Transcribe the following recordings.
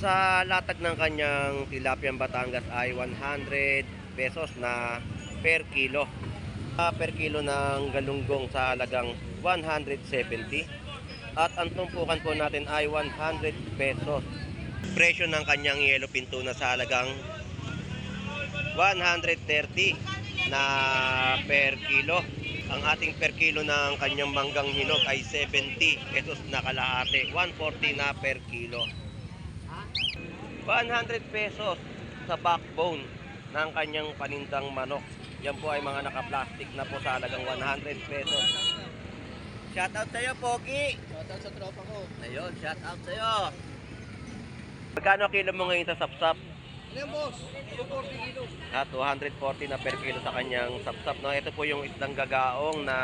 Sa latag ng kanyang Tilapia Batangas ay 100 pesos na per kilo. Per kilo ng galunggong sa halagang 170. At ang tumpukan po natin ay 100 pesos. Presyo ng kanyang yellowfin tuna sa halagang 130 na per kilo. Ang ating per kilo ng kanyang manggang hinog ay 70 pesos na kalahati. 140 na per kilo. 100 pesos sa backbone ng kanyang panindang manok. Yan po ay mga naka-plastic na po sa halagang 100 pesos. Shoutout sa iyo, Pogi. Shoutout sa tropa ko. Ayun, shoutout sa iyo. Magkano kilo mo ngayon sa sapsap? Ano yan, boss? 240 kilo. 240 na per kilo sa kanyang sapsap. No? Ito po yung isdang gagaong na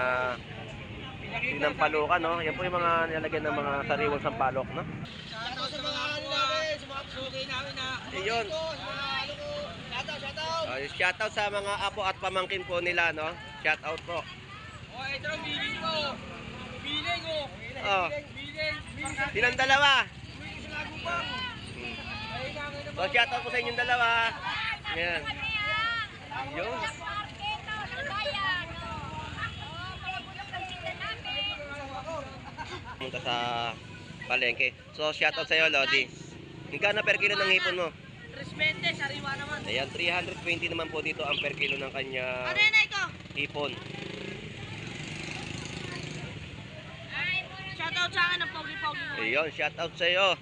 sinampalukan. No? Yan po yung mga nilagyan ng mga sariwang sampalok. No? Shoutout sa mga ano namin, sa mga sugay namin na Ayun. Shoutout sa mga apo at pamangkin po nila. No? Shoutout po. Oh, ito ang biling ko. Biling ko. Oh. Biling. Silang dalawa. Biling sa lagupang. So, shoutout po sa inyong dalawa. Yan. Yun. Punta sa palengke. So, shoutout sa iyo, Lodi. Magkano per kilo ng hipon mo? 320, sariwa naman. Ayan, 320 naman po dito ang per kilo ng kanya Ano yan ito? hipon. Shoutout sa akin ng pogi-pogi mo. Ayun, shoutout sa iyo.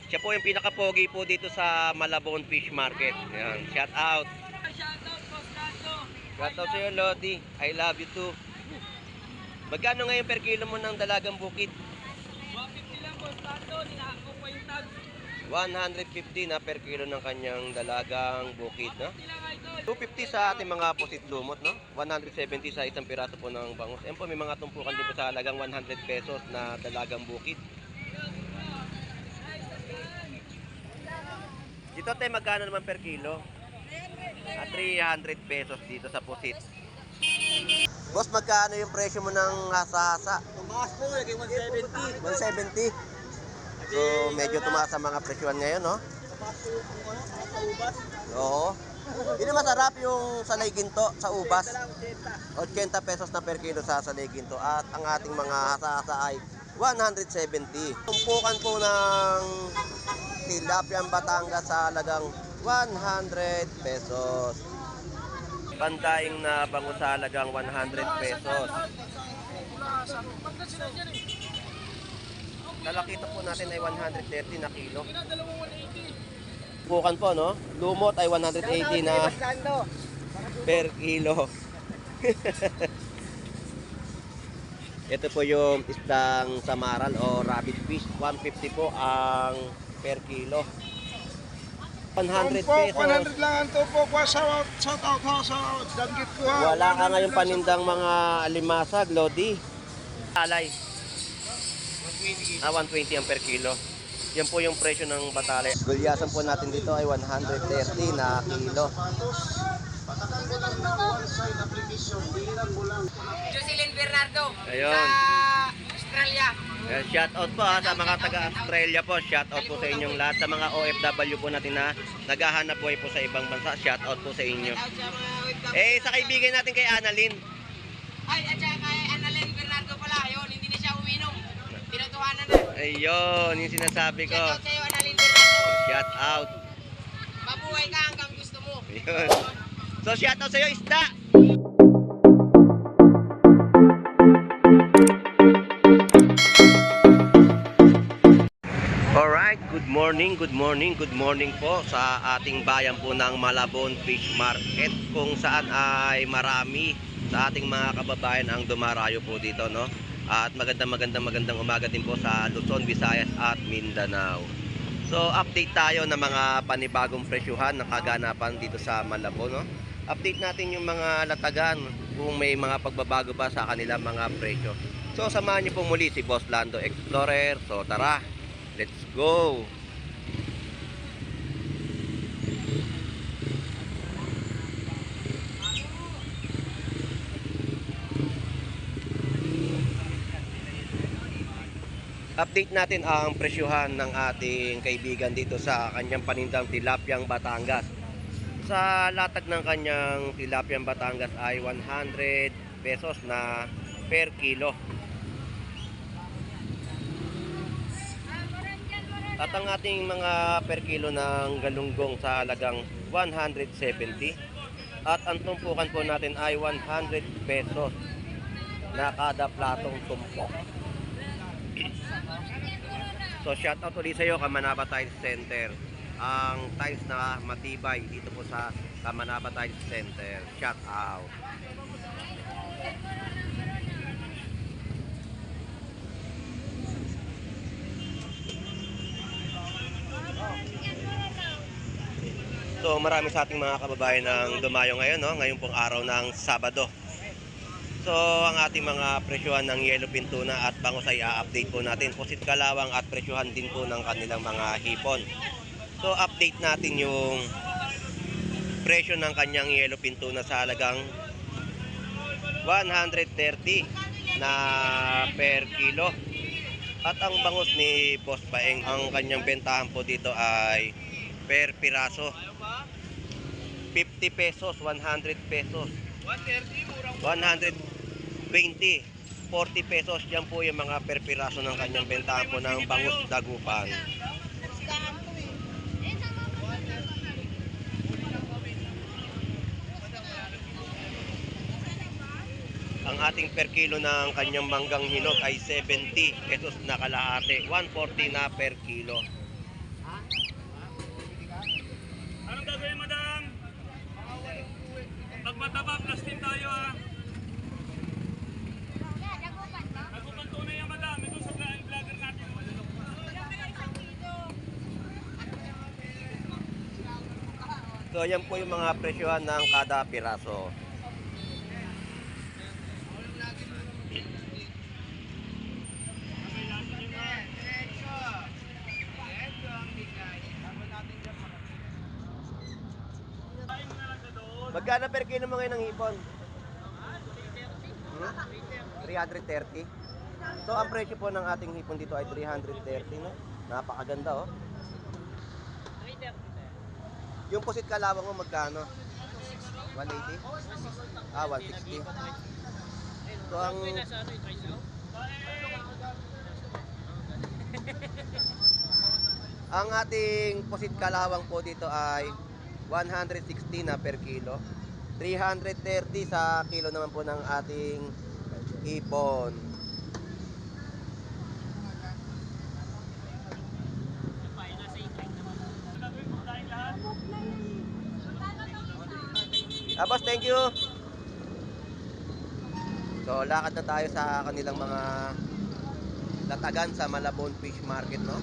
Siya po yung pinaka-pogi po dito sa Malabon Fish Market. Ayan, shoutout. Shoutout, Boss Tato. Shoutout sa iyo, Lodi. I love you too. Magkano ngayon per kilo mo ng dalagang bukid? 150 lang, Boss Tato. Ninahakot pa yung tag. 150 na per kilo ng kanyang dalagang bukid, no? 150 lang, idol. 250 sa ating mga pusit lumot, no? 170 sa isang piraso po ng bangus. Ayan po, may mga tumpukan dito sa halagang 100 pesos na dalagang bukid. Dito tayo, magkano naman per kilo? 300 pesos dito sa pusit. Boss, magkano yung presyo mo ng hasa-hasa? Tumaas po, naging 170. 170. So, medyo tumaas ang mga presyohan ngayon, no? Tumaas po yung ano, sa ubas. Oo. Yun ang masarap yung salay ginto sa ubas. 80. 80 pesos na per kilo sa salay ginto. At ang ating mga hasa-hasa ay 170. Tumpukan po ng Tilapia Batangas sa halagang 100 pesos. Pandaing na bango sa halagang 100 pesos. Talakita po natin ay 130 na kilo. Tumpukan po, no? Lumot ay 180 na per kilo. Ito po yung isdang samaral o rabbit fish. 150 po ang per kilo. 100 pesos. 100 lang ang tupo ko sa tao sa danggit ko. Wala ka ngayong panindang mga alimasag, Lodi. Alay. 120 ang per kilo. Yan po yung presyo ng batale. Gulyasan po natin dito ay 130 na kilo. Jocelyn Bernardo. Ayun. Sa Australia. Shout out po sa mga taga-Australia po. Shout out po sa inyong lahat. Sa mga OFW po natin na naghahanap buhay po sa ibang bansa. Shout out po sa inyo. Out sa mga OFW. Sa kaibigan natin kay Annalyn. Ay, at saka kay Annalyn Bernardo pala. Yun, hindi na siya uminom. Pinatuhanan na. Ayun, yung sinasabi ko. Shout out sa'yo, Annalyn Bernardo. Shout out. Mabuhay ka hanggang gusto mo. Ayun. So shout out sa iyo, isda. Alright, good morning po sa ating bayan po ng Malabon Fish Market, kung saan ay marami sa ating mga kababayan ang dumarayo po dito, no? At magandang umaga din po sa Luzon, Visayas at Mindanao. So update tayo ng mga panibagong presyuhan ng kaganapan dito sa Malabon, no? Update natin yung mga latagan kung may mga pagbabago ba sa kanilang mga presyo. So samahan niyo po muli si Boss Lando Explorer. So tara, let's go! Update natin ang presyuhan ng ating kaibigan dito sa kanyang panindang tilapyang Batangas. Sa latag ng kanyang tilapyang Batangas ay 100 pesos na per kilo. At ang ating mga per kilo ng galunggong sa halagang 170. At ang tumpukan po natin ay 100 pesos na kada platong tumpok. So shout out ulit sa iyo, Kamanaba Tiles Center. Ang tiles na matibay dito po sa Kamanaba Tiles Center. Shout out. So marami sa ating mga kababayan ang dumayo ngayon, no? Ngayon pong araw ng Sabado. So ang ating mga presyuhan ng yellowfin tuna at bangus ay a-update po natin. Pusit kalawang at presyuhan din po ng kanilang mga hipon. So update natin yung presyo ng kanyang yellowfin tuna sa halagang 130 na per kilo. At ang bangus ni Boss Paeng, ang kanyang bentahan po dito ay per piraso 50 pesos, 100 pesos, 120, 40 pesos. Yan po yung mga per piraso ng kanyang bentahan po ng bangus dagupan. Ang ating per kilo ng kanyang manggang hinog ay 70 pesos na kalahati, 140 na per kilo. Anong gagawin, madam? Pag mataba, plastin tayo, ha? Nagupan tunay yan, madam. Ito sa vlogger natin. So yan po yung mga presyohan ng kada piraso. Magkano per kilo mo ngayon ng hipon? 330. So ang presyo po ng ating hipon dito ay 330, no? Napakaganda, oh. Yung pusit kalawang mo magkano? 180? Ah, 160. So ang ating pusit kalawang po dito ay 160 na per kilo. 330 sa kilo naman po ng ating hipon. Boss, thank you. So, lakad na tayo sa kanilang mga latagan sa Malabon Fish Market, no?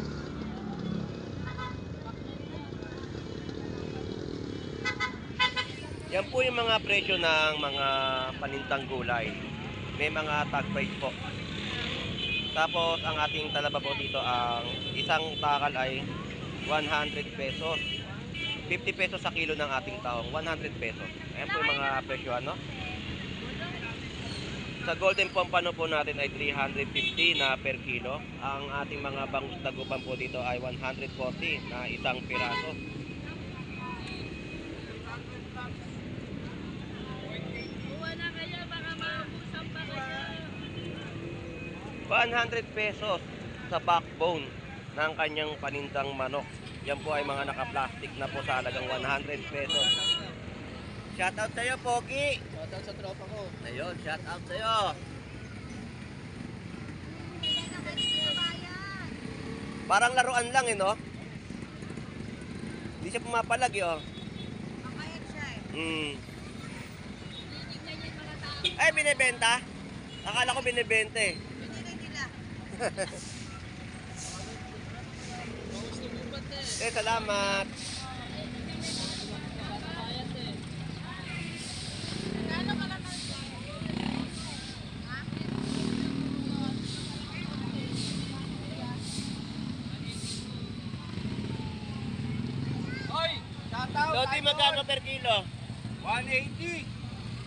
Yan po yung mga presyo ng mga panintang gulay. May mga tag price po. Tapos ang ating talaba po dito, ang isang takal ay 100 pesos. 50 pesos sa kilo ng ating taong, 100 pesos. Ayan po yung mga presyo, ano? Sa golden pompano po natin ay 350 na per kilo. Ang ating mga bangus dagupan po dito ay 140 na isang piraso. 100 pesos sa backbone ng kanyang panindang manok. Yan po ay mga naka-plastic na po sa halagang 100 pesos. Shoutout sa iyo, Pogi. Shoutout sa tropa ko. Ayun, shoutout sa iyo. Parang laruan lang, eh, no? Hindi siya pumapalag, eh, oh. Makayat siya eh. Ay, binibenta? Akala ko binibenta, eh. Binigay nila. Salamat. Oy! Shoutout! Lodi, magkano per kilo? 180!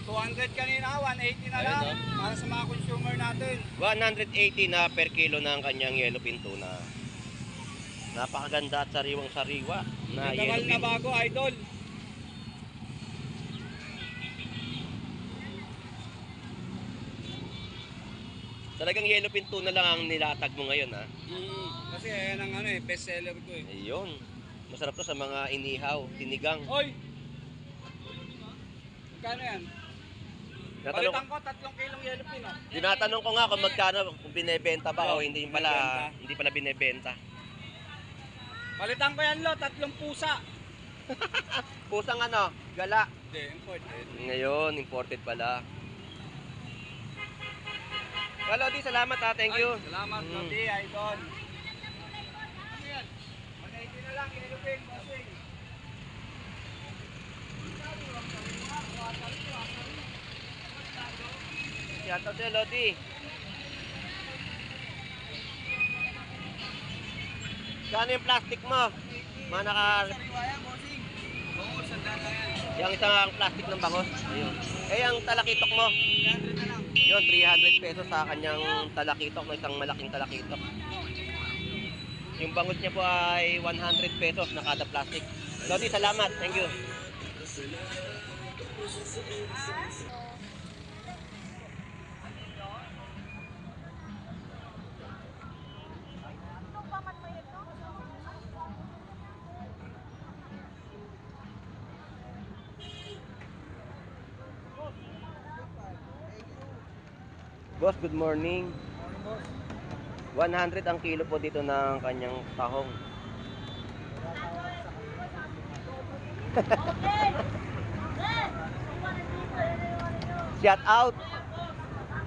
200 kanina, 180 na lang. Ayun, Para sa mga consumer natin. 180 na per kilo ng kanyang yellowfin tuna. Napakaganda at sariwang-sariwa na Tagal na yellowfin. bago, idol. Talagang yellowfin tuna lang ang nilatag mo ngayon, ha? Kasi ayan ang ano best seller ko eh. Ayun. Masarap to sa mga inihaw, tinigang. Oy! Magkano yan? Natanong, Palitan ko 3 kilong yellow pin oh. tinatanong ko nga kung magkano, kung binebenta ba o hindi pala, Binebenta. hindi pala binebenta. Palitan ko yan lo, 3 pusa. Pusang ano, gala. Hindi, imported. Ngayon, imported pala. Well, Lodi, salamat ha. Thank you. Ay, salamat, Mm. Lodi, idol. Ano yan? 180 na lang, yellow pin, bossing. Shoutout sa'yo, Lodi. Kano yung plastic mo? Mga naka... Sariwa yan, bossing. Oo, sandaan lang yan. Yung isang plastic ng bangos. Ayun. Eh, ang talakitok mo? 300 na lang. Yun, 300 pesos sa kanyang talakitok, no, isang malaking talakitok. Yung bangus niya po ay 100 pesos na kada plastic. Lodi, salamat. Thank you. Boss, good morning. 100 ang kilo po dito ng kanyang tahong. Shout out.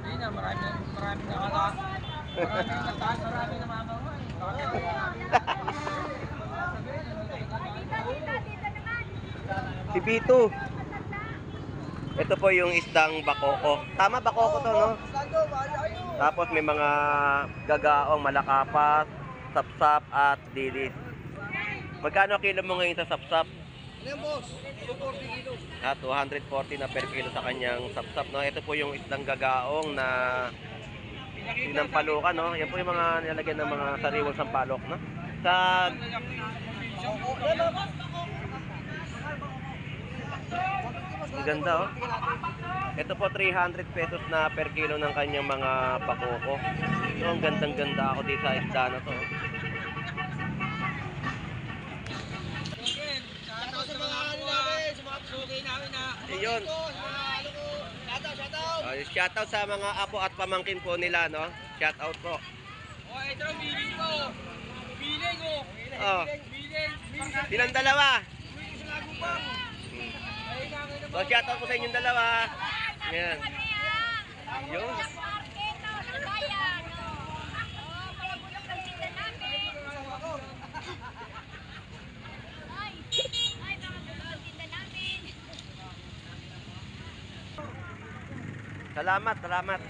Hindi na, marami na kala. Marami na nagtaas, marami na mamawa. Si Bito. Ito po yung isdang bakoko. Tama, bakoko to, no? Tapos may mga gagaong, malakapas, sapsap at dilis. Magkano kilo mo ngayon sa sapsap? Ano yan, boss? 240 kilo. At 240 na per kilo sa kanyang sapsap, no? Ito po yung isdang gagaong na sinampalukan, no? Yan po yung mga nilagyan ng mga sariwang sampalok, no? Sa ang ganda, oh. Ito po 300 pesos na per kilo ng kanyang mga bakoko. So, ang gandang-ganda ako dito sa isda na to. Shoutout sa mga ano namin, sa mga sugay namin na. Ayun. Shoutout sa mga apo at pamangkin po nila, no? Shoutout po. Oh, ito ang biling ko. Biling oh. Oh, Biling. silang dalawa. Biling sa lagupang. So, shoutout po sa inyong dalawa. Ayan. Yun. Salamat, salamat.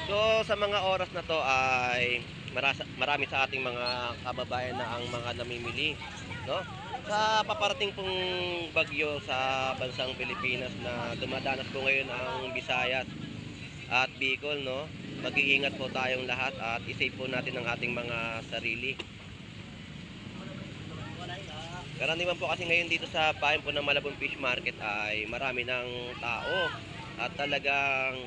So, sa mga oras na to ay marami sa ating mga kababayan na ang mga namimili, no? Sa paparating pong bagyo sa bansang Pilipinas na dumadanas po ngayon ang Visayas at Bicol, no? Mag-iingat po tayong lahat at i-save po natin ang ating mga sarili. Karaniwan po kasi ngayon dito sa bayan po ng Malabon Fish Market ay marami ng tao at talagang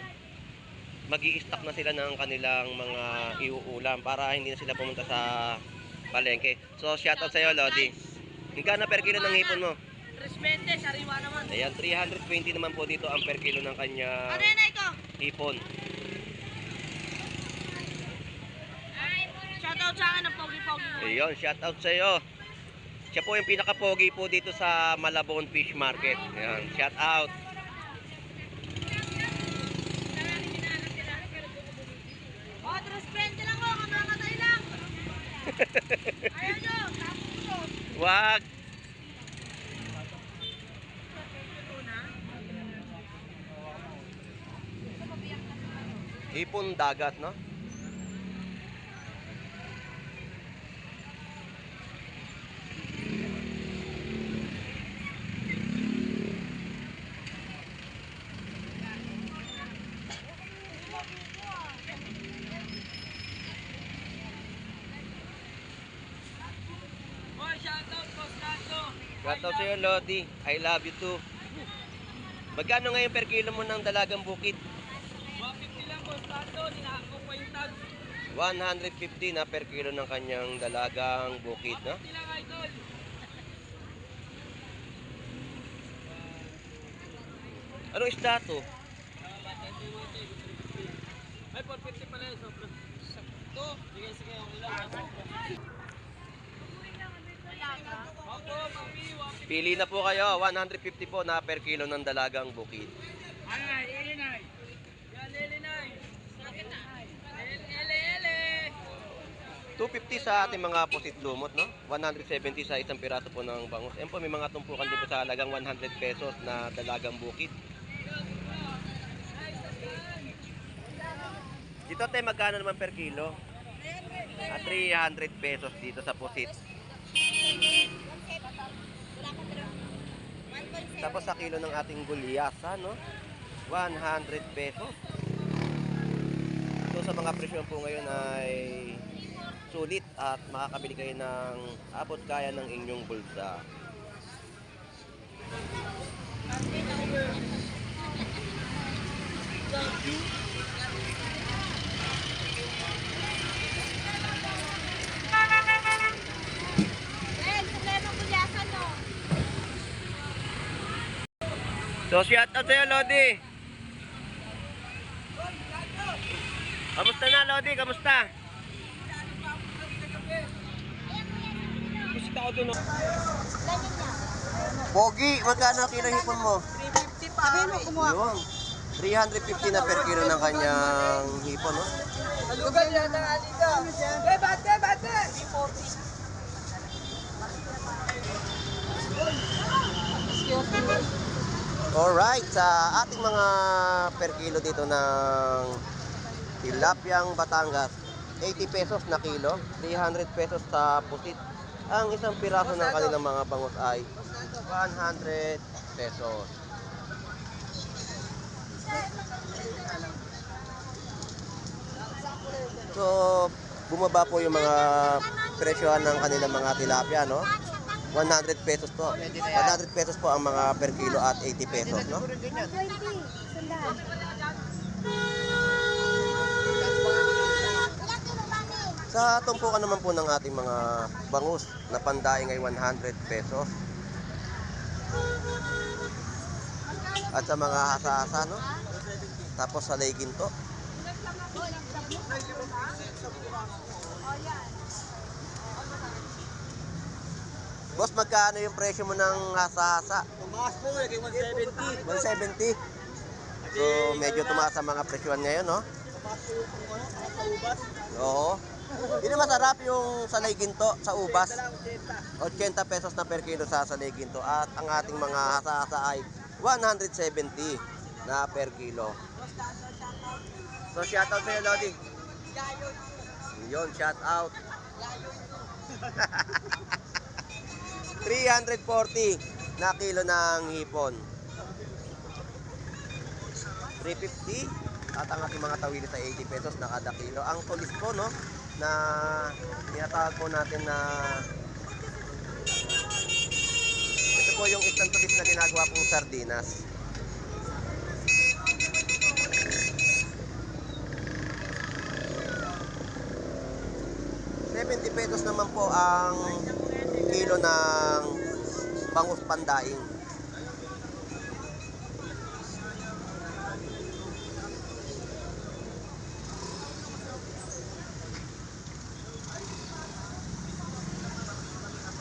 mag-i-stock na sila ng kanilang mga iuulam para hindi na sila pumunta sa palengke. So, shoutout sa iyo, Lodi. Magkano per kilo ng hipon mo? 320, sariwa naman. Ayan, 320 naman po dito ang per kilo ng kanya Ano yan ito? hipon. Shoutout sa akin ng pogi-pogi mo. Ayun, shoutout sa iyo. Siya po yung pinaka-pogi po dito sa Malabon Fish Market. Ayan, shoutout. Oh, 320 lang ako, kamatay lang. Ayaw nyo, tapos ko. Wag! Hipon dagat, no? Shoutout sa'yo, Lodi. I love you too. Magkano ngayon per kilo mo ng dalagang bukid? 150 lang po, Lando. Ninako pa yung tag. 150 na per kilo ng kanyang dalagang bukid, no? 150 lang, idol. Anong isda to? Ay, 450 pala yun. Sobrang sakto. Sige, sige. Okay lang. Opo, mami. 150. Pili na po kayo. 150 po na per kilo ng dalagang bukid. Anay, elinay. Yan, elinay. Ele. 250 sa ating mga pusit lumot, no? 170 sa isang piraso po ng bangus. Ayan po, may mga tumpukan din po sa halagang 100 pesos na dalagang bukid. Dito tayo magkano naman per kilo? 300 pesos dito sa pusit. Tapos sa kilo ng ating gulyasa, no? 100 pesos. So sa mga presyo po ngayon ay sulit at makakabili kayo ng abot kaya ng inyong bulsa. So shout out sa'yo, Lodi. Kamusta na, Lodi? Kamusta? Kasi tao doon. Pogi, magkano kilo hipon mo? 350 pa. Sabihin mo, kumuha. Yun. 350 na per kilo ng kanyang hipon, no? Lugar yan ng alita. Bate! 340. Alright, sa ating mga per kilo dito ng tilapyang Batangas, 80 pesos na kilo, 300 pesos sa pusit. Ang isang piraso ng kanilang mga bangus ay 100 pesos. So, bumaba po yung mga presyohan ng kanilang mga tilapia, no? 100 pesos po. 100 pesos po ang mga per kilo at 80 pesos, no? Sa tumpukan naman po ng ating mga bangus na pandaing ay 100 pesos. At sa mga hasa-hasa, no? Tapos sa layginto. Boss, magkano yung presyo mo ng hasa-hasa? Tumaas po, naging 170. 170. So, medyo tumaas ang mga presyohan ngayon, no? Tumaas po yung sa ubas. Oo. Yun ang masarap yung salay ginto sa ubas. 80. 80 pesos na per kilo sa salay ginto. At ang ating mga hasa-hasa ay 170 na per kilo. So, shoutout sa'yo, Lodi. Yun, shoutout. 340 na kilo ng hipon. 350 at ang ating mga tawili sa 80 pesos na kada kilo. Ang tulis po, no, na tinatawag po natin na ito po yung isang tulis na ginagawa pong sardinas. ₱70 naman po ang kilo ng bangus pandaing.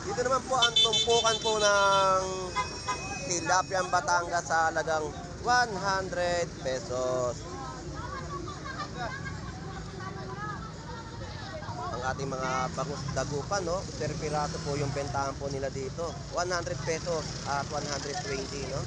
Dito naman po ang tumpukan po ng tilapyang Batangas sa halagang 100 pesos. Ang ating mga bangus dagupan, no? Per piraso po yung bentahan po nila dito. 100 pesos at 120, no?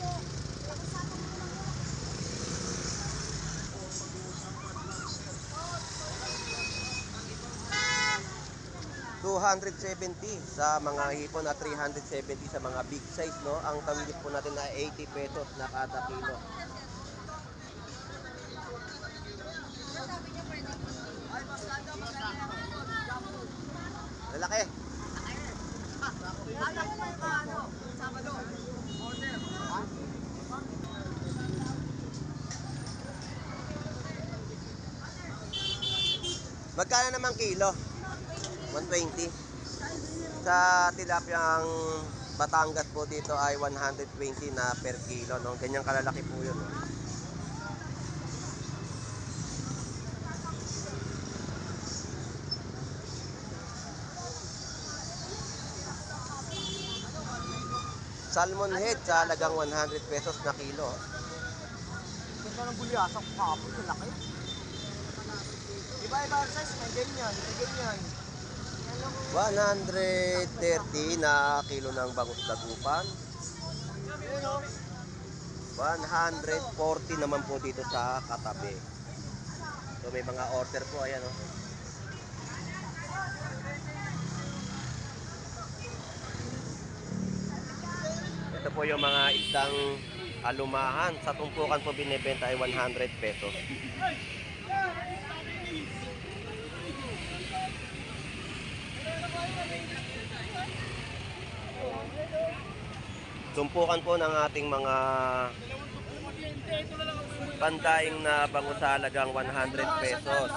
$270 sa mga hipon at 370 sa mga big size, no? Ang tawilis po natin na 80 pesos na kada kilo. Lalaki. Magkano naman kilo? 120. Sa tilapiyang Batangas po dito ay 120 na per kilo, no? Ganyang kalalaki po yun, no? Salmon head sa halagang 100 pesos na kilo. Ganda ng bulyasan ko kapon, laki. Iba-iba ang size, may ganyan, may ganyan. 130 na kilo ng bangus dagupan. 140 naman po dito sa katabi. So may mga order po, ayan, oh. Ito po yung mga isdang alumahan. Sa tumpukan po binibenta ay 100 pesos. Tumpukan po ng ating mga pandaing na bangus sa halagang 100 pesos.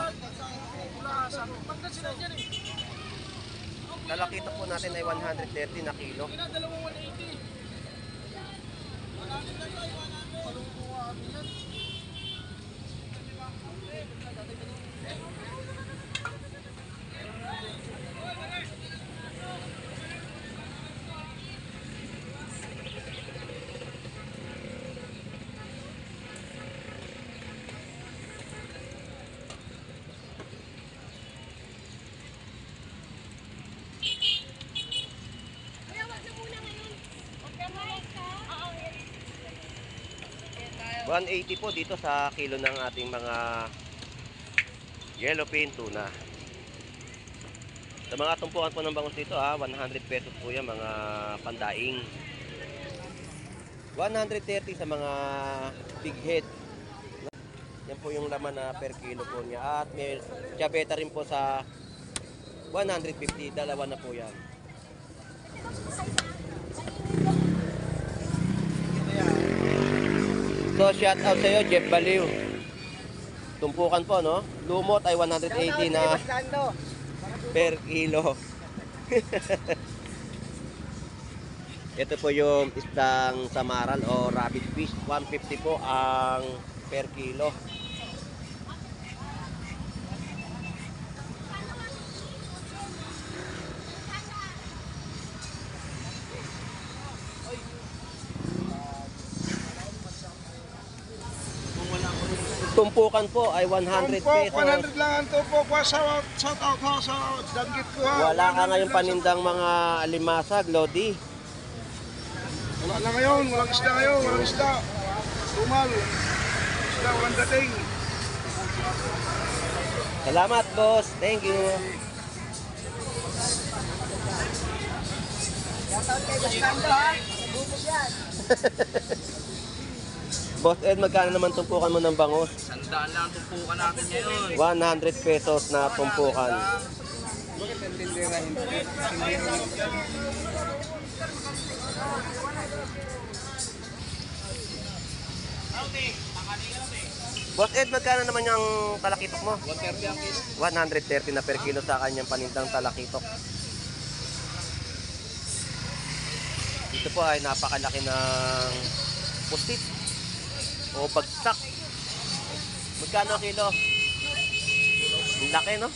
Talakito po natin ay 130 na kilo. Kuya, wag na muna ngayon. Okay, Mike, ha? Oo, yes. 180 po dito sa kilo ng ating mga yellowfin tuna. Sa mga tumpukan po ng bangus dito, 100 pesos po yan, mga pandaing. 130 sa mga big head. Yan po yung laman na per kilo po niya. At may chaveta rin po sa 150, dalawa na po yan. So shout out sa iyo, Jeff Baliw. Tumpukan po, no? Lumot ay 180 na per kilo. Ito po yung isdang samaral o rabbit fish. 150 po ang per kilo. Tumpukan po ay 100 pesos. 100 lang ang tumpok ko sa out ho sa danggit ko ha. Wala ka ngayon panindang mga alimasag, Lodi. Wala na ngayon, walang isda ngayon, walang isda. Tumal. Isda, walang dating. Salamat, boss. Thank you. Shoutout kay Bastando ha. Nagubos yan. Boss Ed, magkano naman tumpukan mo ng bangus? 100 lang ang tumpukan natin ngayon. 100 pesos na tumpukan. Bakit ang tindera hindi? Boss Ed, magkano naman yung talakitok mo? 130 ang kilo. 130 na per kilo sa kanyang panindang talakitok. Dito po ay napakalaki ng pusit o bagsak. Magkano ang kilo? Ang laki, no?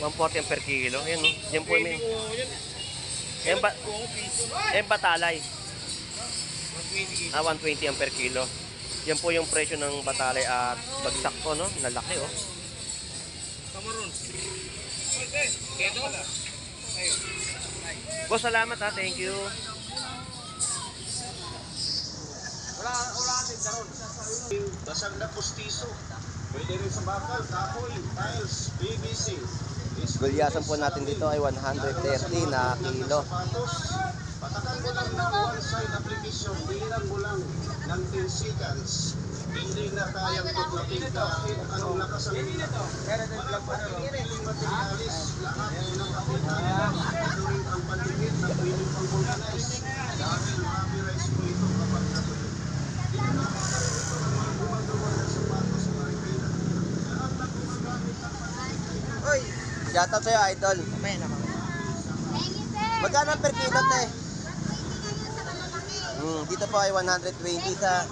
140 ang per kilo. Yan, no? Yan po yung... Yan batalay. 120 ang per kilo. Yan po yung presyo ng batalay at bagsak po, no? Nalaki, oh. Boss, salamat, ha. Thank you. Wala natin daron. Basag na pustiso. Pwede rin sa bakal, kahoy, tiles, PVC. Gulyasan po natin dito ay 130 na kilo. Patakan mo lang ng one side application, bilang mo lang ng 10 seconds. Hindi na kayang tuklatin kahit anong lakas ang materialis, lahat ng kapitalan, gagawin ang pandikit na pwedeng pang-vulcanize. Dahil ma-apirize mo ito kapag natuloy. Hindi na makakalimutan ang mga gumagawa ng sapatos sa Marikina. Lahat na gumagamit ng pandikit Shoutout sa'yo, idol. Mamaya na mamaya. Magkano per kilo, te? Dito po ay 120 sa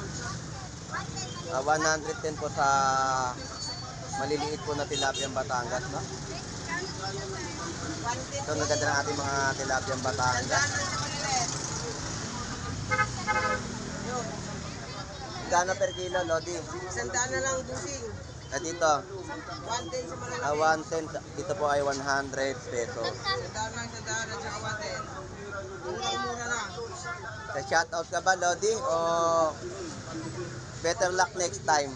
110 po sa maliliit po na tilapiyang Batangas, no? Ito naganda ng ating mga tilapiyang Batangas. Magkano per kilo, Lodi? 100 na lang dusing. Dito, 110 sa malaki. 110. Dito po ay 100 pesos. 100 lang, 100 at saka 110. Mura na. Sa shoutout ka ba, Lodi? O better luck next time?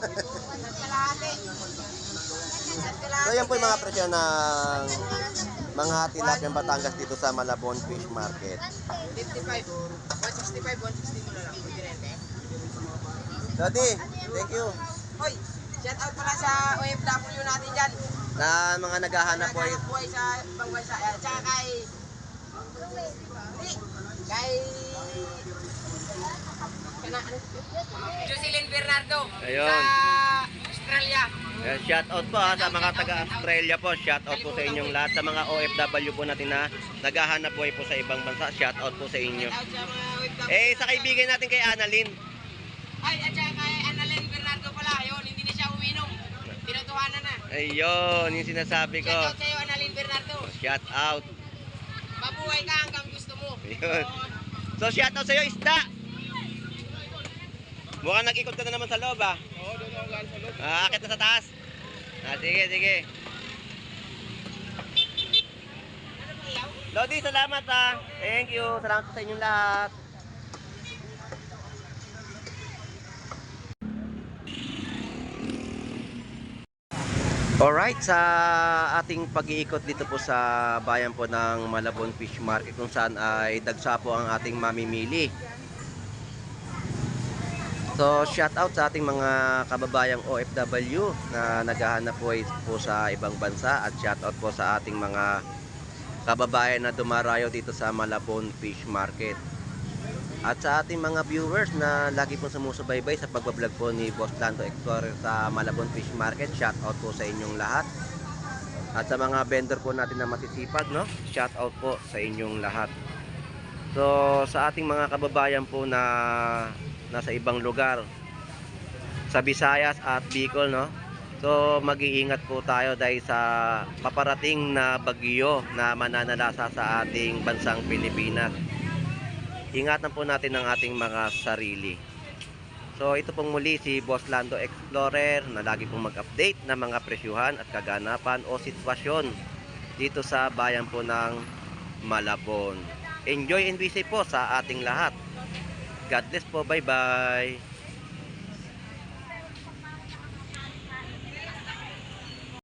Kalahati. So yan po yung mga presyo ng mga tilapiyang Batangas dito sa Malabon Fish Market. 55. 165, 160 mo na lang. Pwede rin, eh. Lodi, thank you. Hoy, shout out pala sa OFW natin dyan. Na mga naghahanap po ay Naghanap buhay sa ibang bansa. Tsaka kay... Hindi. Kay... Jocelyn Bernardo. Ayun. Sa Australia. shoutout po sa mga taga-Australia po. Shoutout po sa inyong lahat. Sa mga OFW po natin na naghahanap buhay po sa ibang bansa. Shoutout po sa inyo. Shout out sa mga OFW. Sa kaibigan natin kay Annalyn. Ay, at saka kay Annalyn Bernardo pala. Yun, hindi na siya uminom. Tinutuhanan na. Ayun, yung sinasabi ko. Shout out sa'yo, Annalyn Bernardo. Shoutout. Mabuhay ka hanggang gusto mo. Ayun. So shoutout sa'yo, isda. Mukhang nag-ikot ka na naman sa loob, ah. Oo, doon ako galing sa loob. Akit na sa taas. Sige, sige. Lodi, salamat, ah. Thank you. Salamat po sa inyong lahat. Alright, sa ating pag-iikot dito po sa bayan po ng Malabon Fish Market kung saan ay dagsa po ang ating mamimili. So, shout out sa ating mga kababayang OFW na naghahanap po sa ibang bansa at shout out po sa ating mga kababayan na dumarayo dito sa Malabon Fish Market. At sa ating mga viewers na lagi po sumusubaybay sa pagbablog po ni Boss Lando Explorer sa Malabon Fish Market, shout out po sa inyong lahat. At sa mga vendor po natin na masisipag, no? Shout out po sa inyong lahat. So, sa ating mga kababayan po na nasa ibang lugar sa Visayas at Bicol, no? So mag-iingat po tayo dahil sa paparating na bagyo na mananalasa sa ating bansang Pilipinas. Ingatan po natin ang ating mga sarili. So ito pong muli si Boss Lando Explorer na lagi pong mag-update ng mga presyuhan at kaganapan o sitwasyon dito sa bayan po ng Malabon. Enjoy and be safe po sa ating lahat. God bless po. Bye bye.